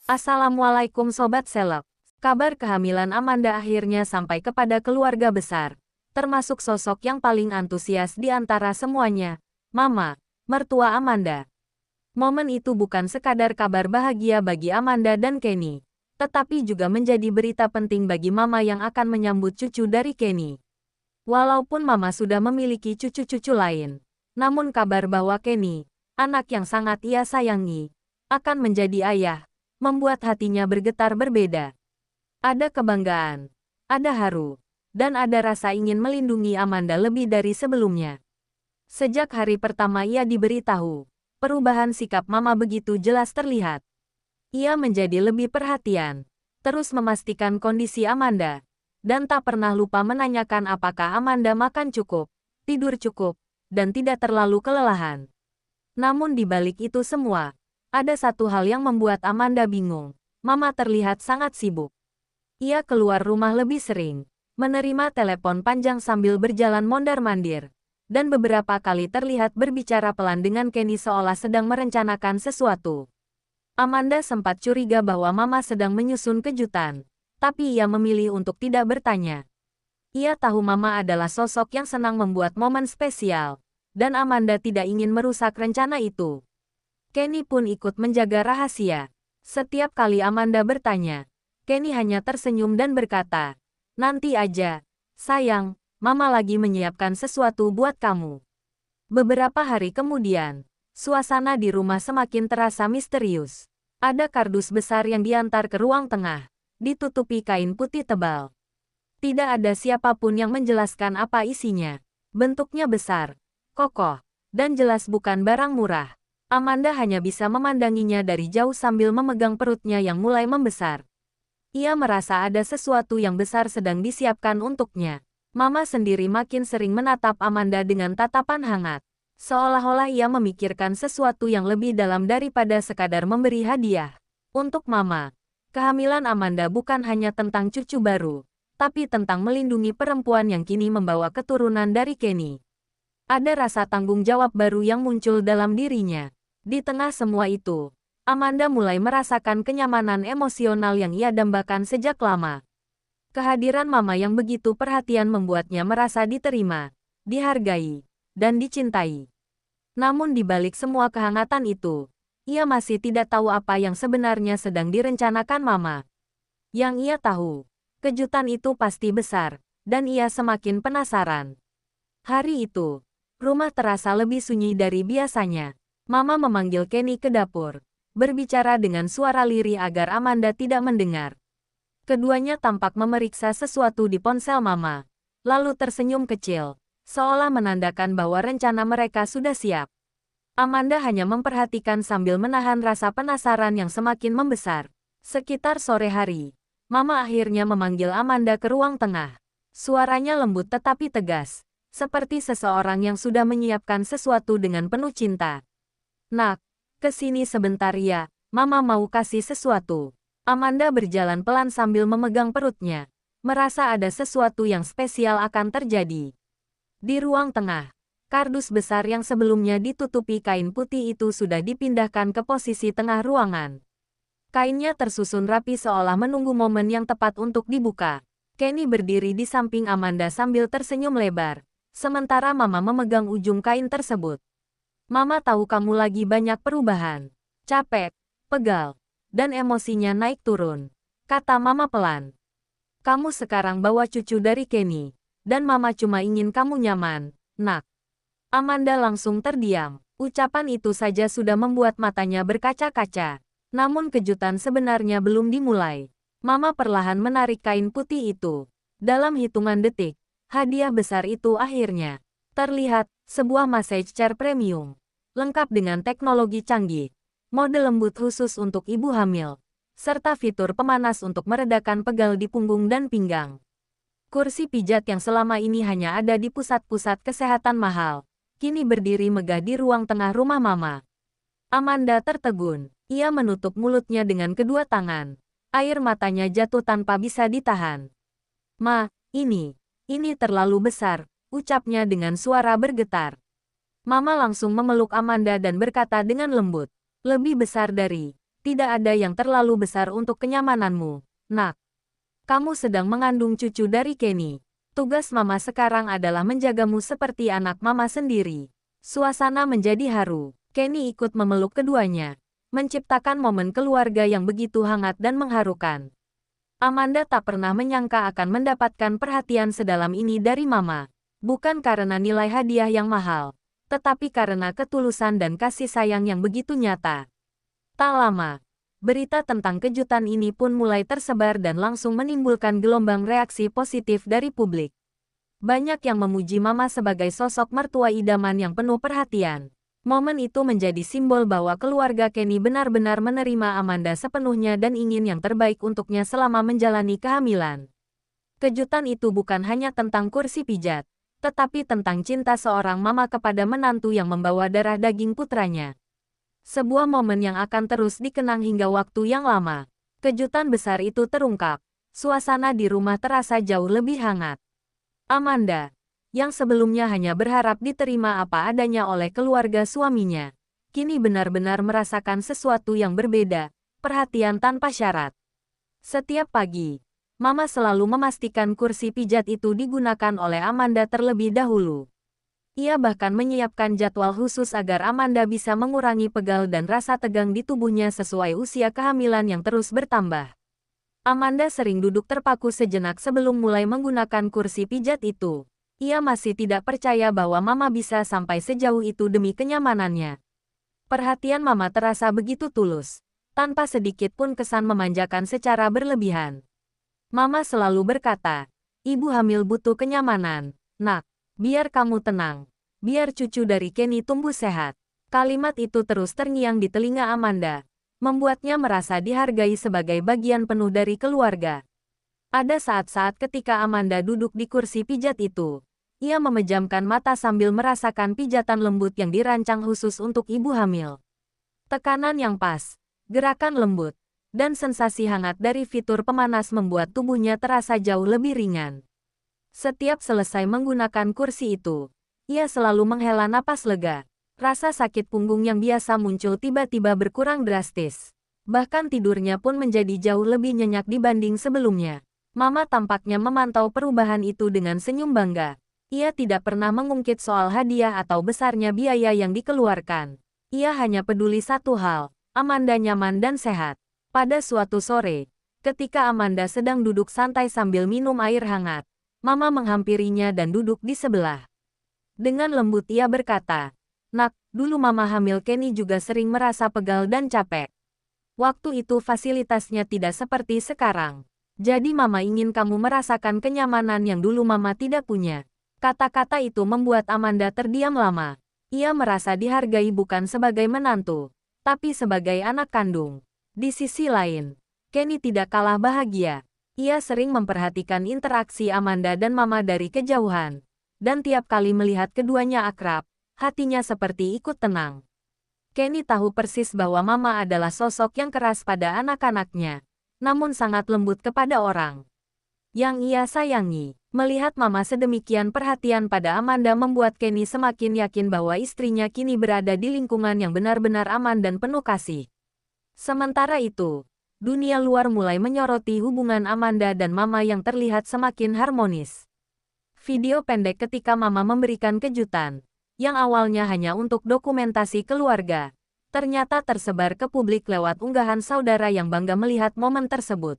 Assalamualaikum Sobat Seleb. Kabar kehamilan Amanda akhirnya sampai kepada keluarga besar, termasuk sosok yang paling antusias di antara semuanya, Mama, mertua Amanda. Momen itu bukan sekadar kabar bahagia bagi Amanda dan Kenny, tetapi juga menjadi berita penting bagi Mama yang akan menyambut cucu dari Kenny. Walaupun Mama sudah memiliki cucu-cucu lain, namun kabar bahwa Kenny, anak yang sangat ia sayangi, akan menjadi ayah, membuat hatinya bergetar berbeda. Ada kebanggaan, ada haru, dan ada rasa ingin melindungi Amanda lebih dari sebelumnya. Sejak hari pertama ia diberitahu, perubahan sikap Mama begitu jelas terlihat. Ia menjadi lebih perhatian, terus memastikan kondisi Amanda, dan tak pernah lupa menanyakan apakah Amanda makan cukup, tidur cukup, dan tidak terlalu kelelahan. Namun di balik itu semua, ada satu hal yang membuat Amanda bingung. Mama terlihat sangat sibuk. Ia keluar rumah lebih sering, menerima telepon panjang sambil berjalan mondar-mandir, dan beberapa kali terlihat berbicara pelan dengan Kenny seolah sedang merencanakan sesuatu. Amanda sempat curiga bahwa Mama sedang menyusun kejutan, tapi ia memilih untuk tidak bertanya. Ia tahu Mama adalah sosok yang senang membuat momen spesial, dan Amanda tidak ingin merusak rencana itu. Kenny pun ikut menjaga rahasia. Setiap kali Amanda bertanya, Kenny hanya tersenyum dan berkata, "Nanti aja, sayang, Mama lagi menyiapkan sesuatu buat kamu." Beberapa hari kemudian, suasana di rumah semakin terasa misterius. Ada kardus besar yang diantar ke ruang tengah, ditutupi kain putih tebal. Tidak ada siapapun yang menjelaskan apa isinya. Bentuknya besar, kokoh, dan jelas bukan barang murah. Amanda hanya bisa memandanginya dari jauh sambil memegang perutnya yang mulai membesar. Ia merasa ada sesuatu yang besar sedang disiapkan untuknya. Mama sendiri makin sering menatap Amanda dengan tatapan hangat, seolah-olah ia memikirkan sesuatu yang lebih dalam daripada sekadar memberi hadiah. Untuk Mama, kehamilan Amanda bukan hanya tentang cucu baru, tapi tentang melindungi perempuan yang kini membawa keturunan dari Kenny. Ada rasa tanggung jawab baru yang muncul dalam dirinya. Di tengah semua itu, Amanda mulai merasakan kenyamanan emosional yang ia dambakan sejak lama. Kehadiran Mama yang begitu perhatian membuatnya merasa diterima, dihargai, dan dicintai. Namun di balik semua kehangatan itu, ia masih tidak tahu apa yang sebenarnya sedang direncanakan Mama. Yang ia tahu, kejutan itu pasti besar, dan ia semakin penasaran. Hari itu, rumah terasa lebih sunyi dari biasanya. Mama memanggil Kenny ke dapur, berbicara dengan suara lirih agar Amanda tidak mendengar. Keduanya tampak memeriksa sesuatu di ponsel Mama, lalu tersenyum kecil, seolah menandakan bahwa rencana mereka sudah siap. Amanda hanya memperhatikan sambil menahan rasa penasaran yang semakin membesar. Sekitar sore hari, Mama akhirnya memanggil Amanda ke ruang tengah. Suaranya lembut tetapi tegas, seperti seseorang yang sudah menyiapkan sesuatu dengan penuh cinta. "Nak, kesini sebentar ya, Mama mau kasih sesuatu." Amanda berjalan pelan sambil memegang perutnya, merasa ada sesuatu yang spesial akan terjadi. Di ruang tengah, kardus besar yang sebelumnya ditutupi kain putih itu sudah dipindahkan ke posisi tengah ruangan. Kainnya tersusun rapi seolah menunggu momen yang tepat untuk dibuka. Kenny berdiri di samping Amanda sambil tersenyum lebar, sementara Mama memegang ujung kain tersebut. "Mama tahu kamu lagi banyak perubahan, capek, pegal, dan emosinya naik turun," kata Mama pelan. "Kamu sekarang bawa cucu dari Kenny, dan Mama cuma ingin kamu nyaman, Nak." Amanda langsung terdiam. Ucapan itu saja sudah membuat matanya berkaca-kaca. Namun kejutan sebenarnya belum dimulai. Mama perlahan menarik kain putih itu. Dalam hitungan detik, hadiah besar itu akhirnya terlihat. Sebuah massage chair premium, lengkap dengan teknologi canggih, mode lembut khusus untuk ibu hamil, serta fitur pemanas untuk meredakan pegal di punggung dan pinggang. Kursi pijat yang selama ini hanya ada di pusat-pusat kesehatan mahal, kini berdiri megah di ruang tengah rumah Mama. Amanda tertegun, ia menutup mulutnya dengan kedua tangan. Air matanya jatuh tanpa bisa ditahan. "Ma, ini terlalu besar," ucapnya dengan suara bergetar. Mama langsung memeluk Amanda dan berkata dengan lembut, "Lebih besar dari..." tidak ada yang terlalu besar untuk kenyamananmu, nak. Kamu sedang mengandung cucu dari Kenny. Tugas mama sekarang adalah menjagamu seperti anak mama sendiri. Suasana menjadi haru. Kenny ikut memeluk keduanya, menciptakan momen keluarga yang begitu hangat dan mengharukan. Amanda tak pernah menyangka akan mendapatkan perhatian sedalam ini dari mama. Bukan karena nilai hadiah yang mahal, tetapi karena ketulusan dan kasih sayang yang begitu nyata. Tak lama, berita tentang kejutan ini pun mulai tersebar dan langsung menimbulkan gelombang reaksi positif dari publik. Banyak yang memuji mama sebagai sosok mertua idaman yang penuh perhatian. Momen itu menjadi simbol bahwa keluarga Kenny benar-benar menerima Amanda sepenuhnya dan ingin yang terbaik untuknya selama menjalani kehamilan. Kejutan itu bukan hanya tentang kursi pijat, tetapi tentang cinta seorang mama kepada menantu yang membawa darah daging putranya. Sebuah momen yang akan terus dikenang hingga waktu yang lama. Kejutan besar itu terungkap. Suasana di rumah terasa jauh lebih hangat. Amanda, yang sebelumnya hanya berharap diterima apa adanya oleh keluarga suaminya, kini benar-benar merasakan sesuatu yang berbeda, perhatian tanpa syarat. Setiap pagi, mama selalu memastikan kursi pijat itu digunakan oleh Amanda terlebih dahulu. Ia bahkan menyiapkan jadwal khusus agar Amanda bisa mengurangi pegal dan rasa tegang di tubuhnya sesuai usia kehamilan yang terus bertambah. Amanda sering duduk terpaku sejenak sebelum mulai menggunakan kursi pijat itu. Ia masih tidak percaya bahwa mama bisa sampai sejauh itu demi kenyamanannya. Perhatian mama terasa begitu tulus, tanpa sedikit pun kesan memanjakan secara berlebihan. Mama selalu berkata, "Ibu hamil butuh kenyamanan, nak. Biar kamu tenang. Biar cucu dari Kenny tumbuh sehat." Kalimat itu terus terngiang di telinga Amanda, membuatnya merasa dihargai sebagai bagian penuh dari keluarga. Ada saat-saat ketika Amanda duduk di kursi pijat itu, ia memejamkan mata sambil merasakan pijatan lembut yang dirancang khusus untuk ibu hamil. Tekanan yang pas, gerakan lembut, dan sensasi hangat dari fitur pemanas membuat tubuhnya terasa jauh lebih ringan. Setiap selesai menggunakan kursi itu, ia selalu menghela napas lega. Rasa sakit punggung yang biasa muncul tiba-tiba berkurang drastis. Bahkan tidurnya pun menjadi jauh lebih nyenyak dibanding sebelumnya. Mama tampaknya memantau perubahan itu dengan senyum bangga. Ia tidak pernah mengungkit soal hadiah atau besarnya biaya yang dikeluarkan. Ia hanya peduli satu hal, Amanda nyaman dan sehat. Pada suatu sore, ketika Amanda sedang duduk santai sambil minum air hangat, Mama menghampirinya dan duduk di sebelah. Dengan lembut ia berkata, "Nak, dulu Mama hamil Kenny juga sering merasa pegal dan capek. Waktu itu fasilitasnya tidak seperti sekarang. Jadi Mama ingin kamu merasakan kenyamanan yang dulu Mama tidak punya." Kata-kata itu membuat Amanda terdiam lama. Ia merasa dihargai bukan sebagai menantu, tapi sebagai anak kandung. Di sisi lain, Kenny tidak kalah bahagia. Ia sering memperhatikan interaksi Amanda dan Mama dari kejauhan. Dan tiap kali melihat keduanya akrab, hatinya seperti ikut tenang. Kenny tahu persis bahwa Mama adalah sosok yang keras pada anak-anaknya, namun sangat lembut kepada orang yang ia sayangi. Melihat Mama sedemikian perhatian pada Amanda membuat Kenny semakin yakin bahwa istrinya kini berada di lingkungan yang benar-benar aman dan penuh kasih. Sementara itu, dunia luar mulai menyoroti hubungan Amanda dan Mama yang terlihat semakin harmonis. Video pendek ketika Mama memberikan kejutan, yang awalnya hanya untuk dokumentasi keluarga, ternyata tersebar ke publik lewat unggahan saudara yang bangga melihat momen tersebut.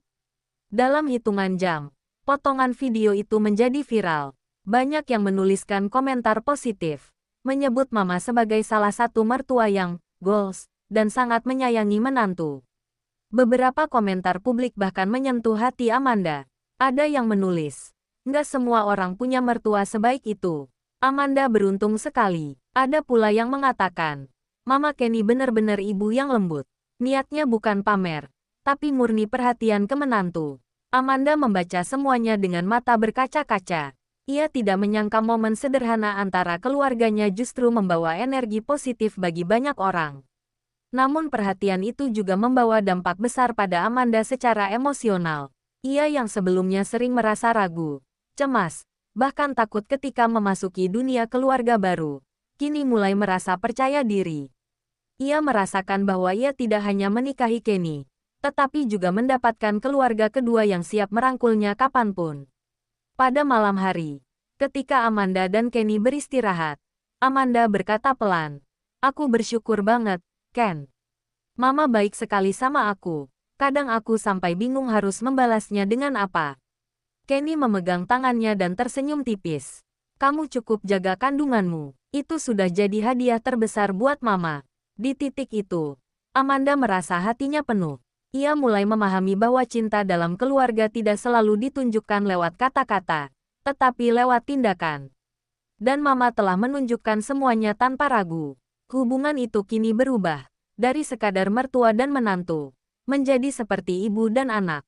Dalam hitungan jam, potongan video itu menjadi viral. Banyak yang menuliskan komentar positif, menyebut Mama sebagai salah satu mertua yang goals dan sangat menyayangi menantu. Beberapa komentar publik bahkan menyentuh hati Amanda. Ada yang menulis, "Nggak semua orang punya mertua sebaik itu. Amanda beruntung sekali." Ada pula yang mengatakan, "Mama Kenny benar-benar ibu yang lembut. Niatnya bukan pamer, tapi murni perhatian ke menantu." Amanda membaca semuanya dengan mata berkaca-kaca. Ia tidak menyangka momen sederhana antara keluarganya justru membawa energi positif bagi banyak orang. Namun perhatian itu juga membawa dampak besar pada Amanda secara emosional. Ia yang sebelumnya sering merasa ragu, cemas, bahkan takut ketika memasuki dunia keluarga baru, kini mulai merasa percaya diri. Ia merasakan bahwa ia tidak hanya menikahi Kenny, tetapi juga mendapatkan keluarga kedua yang siap merangkulnya kapanpun. Pada malam hari, ketika Amanda dan Kenny beristirahat, Amanda berkata pelan, "Aku bersyukur banget, Ken. Mama baik sekali sama aku. Kadang aku sampai bingung harus membalasnya dengan apa." Kenny memegang tangannya dan tersenyum tipis. "Kamu cukup jaga kandunganmu. Itu sudah jadi hadiah terbesar buat Mama." Di titik itu, Amanda merasa hatinya penuh. Ia mulai memahami bahwa cinta dalam keluarga tidak selalu ditunjukkan lewat kata-kata, tetapi lewat tindakan. Dan Mama telah menunjukkan semuanya tanpa ragu. Hubungan itu kini berubah, dari sekadar mertua dan menantu, menjadi seperti ibu dan anak.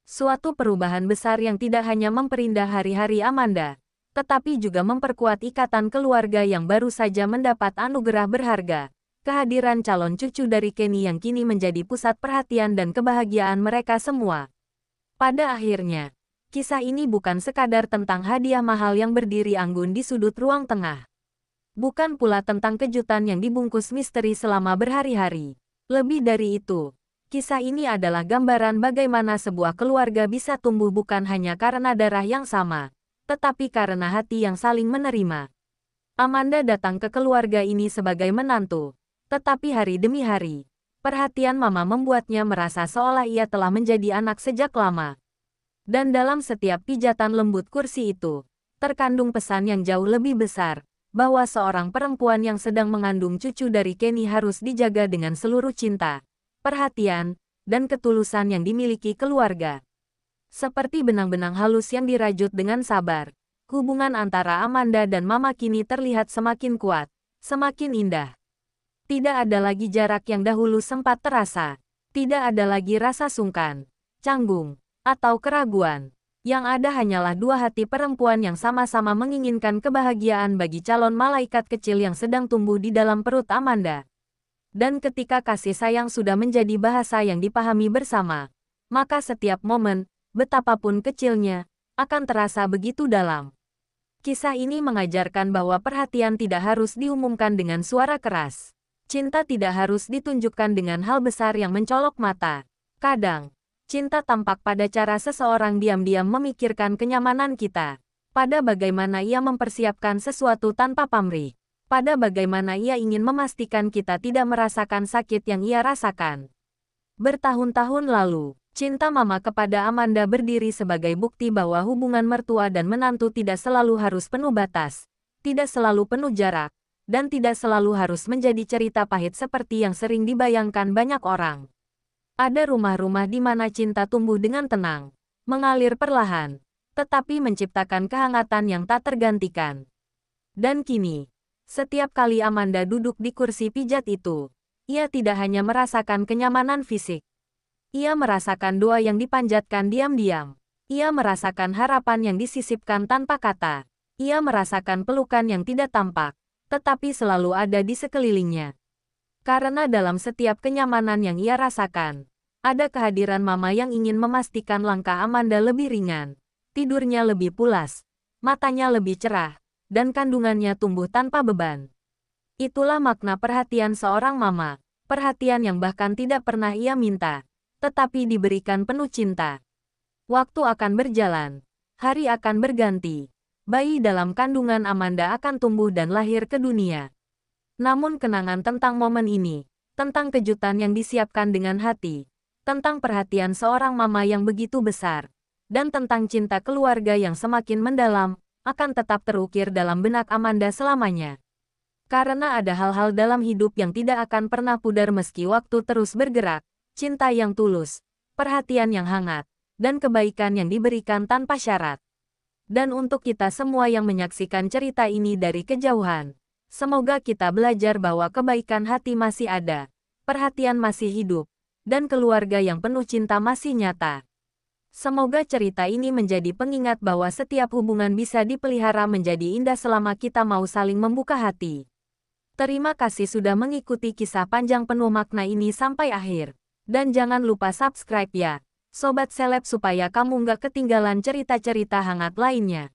Suatu perubahan besar yang tidak hanya memperindah hari-hari Amanda, tetapi juga memperkuat ikatan keluarga yang baru saja mendapat anugerah berharga. Kehadiran calon cucu dari Kenny yang kini menjadi pusat perhatian dan kebahagiaan mereka semua. Pada akhirnya, kisah ini bukan sekadar tentang hadiah mahal yang berdiri anggun di sudut ruang tengah. Bukan pula tentang kejutan yang dibungkus misteri selama berhari-hari. Lebih dari itu, kisah ini adalah gambaran bagaimana sebuah keluarga bisa tumbuh bukan hanya karena darah yang sama, tetapi karena hati yang saling menerima. Amanda datang ke keluarga ini sebagai menantu. Tetapi hari demi hari, perhatian Mama membuatnya merasa seolah ia telah menjadi anak sejak lama. Dan dalam setiap pijatan lembut kursi itu, terkandung pesan yang jauh lebih besar, bahwa seorang perempuan yang sedang mengandung cucu dari Kenny harus dijaga dengan seluruh cinta, perhatian, dan ketulusan yang dimiliki keluarga. Seperti benang-benang halus yang dirajut dengan sabar, hubungan antara Amanda dan Mama kini terlihat semakin kuat, semakin indah. Tidak ada lagi jarak yang dahulu sempat terasa. Tidak ada lagi rasa sungkan, canggung, atau keraguan. Yang ada hanyalah dua hati perempuan yang sama-sama menginginkan kebahagiaan bagi calon malaikat kecil yang sedang tumbuh di dalam perut Amanda. Dan ketika kasih sayang sudah menjadi bahasa yang dipahami bersama, maka setiap momen, betapapun kecilnya, akan terasa begitu dalam. Kisah ini mengajarkan bahwa perhatian tidak harus diumumkan dengan suara keras. Cinta tidak harus ditunjukkan dengan hal besar yang mencolok mata. Kadang, cinta tampak pada cara seseorang diam-diam memikirkan kenyamanan kita. Pada bagaimana ia mempersiapkan sesuatu tanpa pamrih. Pada bagaimana ia ingin memastikan kita tidak merasakan sakit yang ia rasakan. Bertahun-tahun lalu, cinta Mama kepada Amanda berdiri sebagai bukti bahwa hubungan mertua dan menantu tidak selalu harus penuh batas, tidak selalu penuh jarak, dan tidak selalu harus menjadi cerita pahit seperti yang sering dibayangkan banyak orang. Ada rumah-rumah di mana cinta tumbuh dengan tenang, mengalir perlahan, tetapi menciptakan kehangatan yang tak tergantikan. Dan kini, setiap kali Amanda duduk di kursi pijat itu, ia tidak hanya merasakan kenyamanan fisik. Ia merasakan doa yang dipanjatkan diam-diam. Ia merasakan harapan yang disisipkan tanpa kata. Ia merasakan pelukan yang tidak tampak, tetapi selalu ada di sekelilingnya. Karena dalam setiap kenyamanan yang ia rasakan, ada kehadiran Mama yang ingin memastikan langkah Amanda lebih ringan, tidurnya lebih pulas, matanya lebih cerah, dan kandungannya tumbuh tanpa beban. Itulah makna perhatian seorang mama, perhatian yang bahkan tidak pernah ia minta, tetapi diberikan penuh cinta. Waktu akan berjalan, hari akan berganti. Bayi dalam kandungan Amanda akan tumbuh dan lahir ke dunia. Namun kenangan tentang momen ini, tentang kejutan yang disiapkan dengan hati, tentang perhatian seorang mama yang begitu besar, dan tentang cinta keluarga yang semakin mendalam, akan tetap terukir dalam benak Amanda selamanya. Karena ada hal-hal dalam hidup yang tidak akan pernah pudar meski waktu terus bergerak, cinta yang tulus, perhatian yang hangat, dan kebaikan yang diberikan tanpa syarat. Dan untuk kita semua yang menyaksikan cerita ini dari kejauhan, semoga kita belajar bahwa kebaikan hati masih ada, perhatian masih hidup, dan keluarga yang penuh cinta masih nyata. Semoga cerita ini menjadi pengingat bahwa setiap hubungan bisa dipelihara menjadi indah selama kita mau saling membuka hati. Terima kasih sudah mengikuti kisah panjang penuh makna ini sampai akhir. Dan jangan lupa subscribe ya, Sobat Seleb, supaya kamu nggak ketinggalan cerita-cerita hangat lainnya.